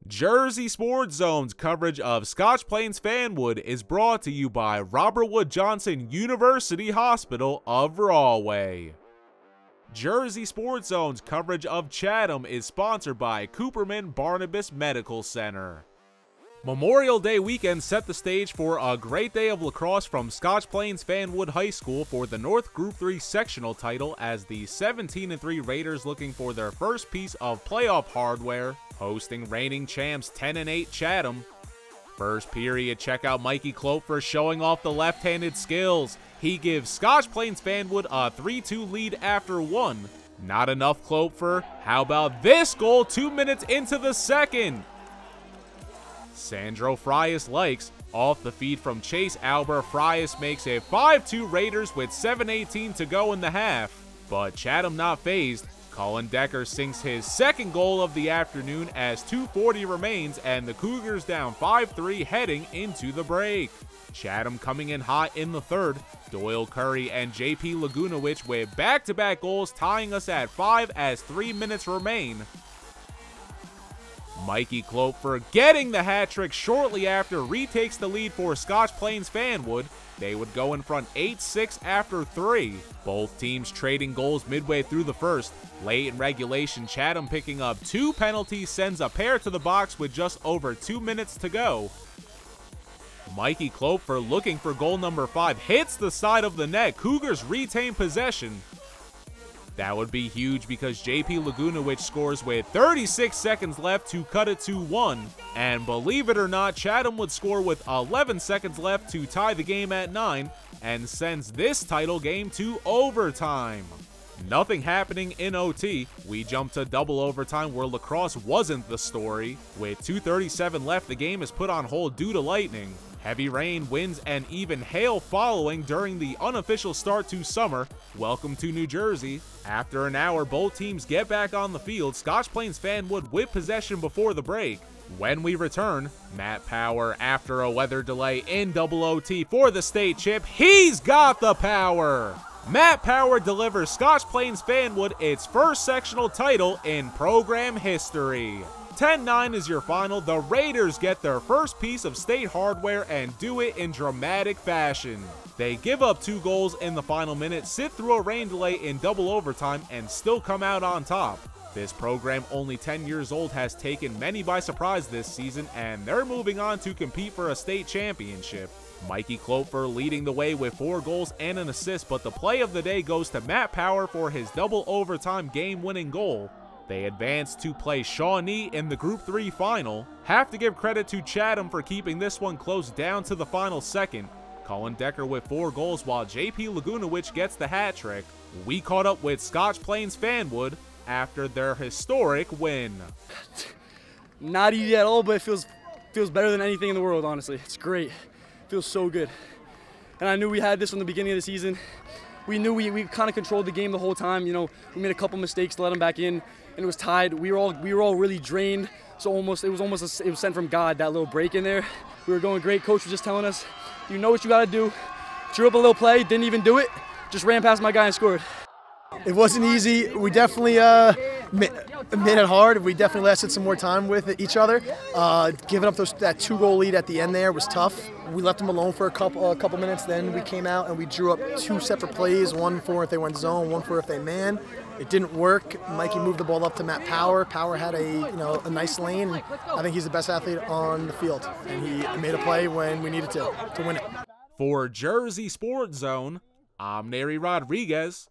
Jersey Sports Zone's coverage of Scotch Plains-Fanwood is brought to you by Robert Wood Johnson University Hospital of Rahway. Jersey Sports Zone's coverage of Chatham is sponsored by Cooperman Barnabas Medical Center. Memorial Day weekend set the stage for a great day of lacrosse from Scotch Plains-Fanwood High School for the North Group 3 sectional title as the 17-3 Raiders, looking for their first piece of playoff hardware, hosting reigning champs 10-8 Chatham. First period, check out Mikey Cloper showing off the left-handed skills. He gives Scotch Plains-Fanwood a 3-2 lead after one. Not enough, Cloper. How about this goal 2 minutes into the second? Sandro Frias likes. Off the feed from Chase Albert, Frias makes it 5-2 Raiders with 7:18 to go in the half. But Chatham not phased. Colin Decker sinks his second goal of the afternoon as 2:40 remains and the Cougars down 5-3 heading into the break. Chatham coming in hot in the third. Doyle Curry and JP Lagunowicz with back-to-back goals tying us at 5 as 3 minutes remain. Mikey Cloper getting the hat trick shortly after retakes the lead for Scotch Plains-Fanwood. They would go in front 8-6 after 3. Both teams trading goals midway through the first. Late in regulation, Chatham picking up 2 penalties sends a pair to the box with just over 2 minutes to go. Mikey Cloper looking for goal number 5 hits the side of the net. Cougars retain possession. That would be huge because JP Lagunowicz scores with 36 seconds left to cut it to 1. And believe it or not, Chatham would score with 11 seconds left to tie the game at 9 and sends this title game to overtime. Nothing happening in OT. We jump to double overtime where lacrosse wasn't the story. With 2:37 left, the game is put on hold due to lightning. Heavy rain, winds, and even hail following during the unofficial start to summer. Welcome to New Jersey. After an hour, both teams get back on the field. Scotch Plains-Fanwood with possession before the break. When we return, Matt Power, after a weather delay in double OT for the state chip, he's got the power! Matt Power delivers Scotch Plains-Fanwood its first sectional title in program history. 10-9 is your final. The Raiders get their first piece of state hardware and do it in dramatic fashion. They give up 2 goals in the final minute, sit through a rain delay in double overtime, and still come out on top. This program, only 10 years old, has taken many by surprise this season, and they're moving on to compete for a state championship. Mikey Cloper leading the way with 4 goals and an assist, but the play of the day goes to Matt Power for his double overtime game-winning goal. They advance to play Shawnee in the Group 3 final. Have to give credit to Chatham for keeping this one close down to the final second. Colin Decker with 4 goals while JP Lagunowicz gets the hat trick. We caught up with Scotch Plains-Fanwood after their historic win. Not easy at all, but it feels better than anything in the world, honestly. It's great. It feels so good. And I knew we had this from the beginning of the season. We knew we kind of controlled the game the whole time. You know, we made a couple mistakes to let them back in, and it was tied. We were all really drained. So it was sent from God, that little break in there. We were going great. Coach was just telling us, you know what you got to do. Drew up a little play, didn't even do it. Just ran past my guy and scored. It wasn't easy. We definitely made it hard. We definitely lasted some more time with each other. Giving up that 2-goal lead at the end there was tough. We left them alone for a couple minutes. Then we came out and we drew up 2 separate plays, one for if they went zone, one for if they man. It didn't work. Mikey moved the ball up to Matt Power. Power had a nice lane. And I think he's the best athlete on the field, and he made a play when we needed to win it. For Jersey Sports Zone, I'm Neri Rodriguez.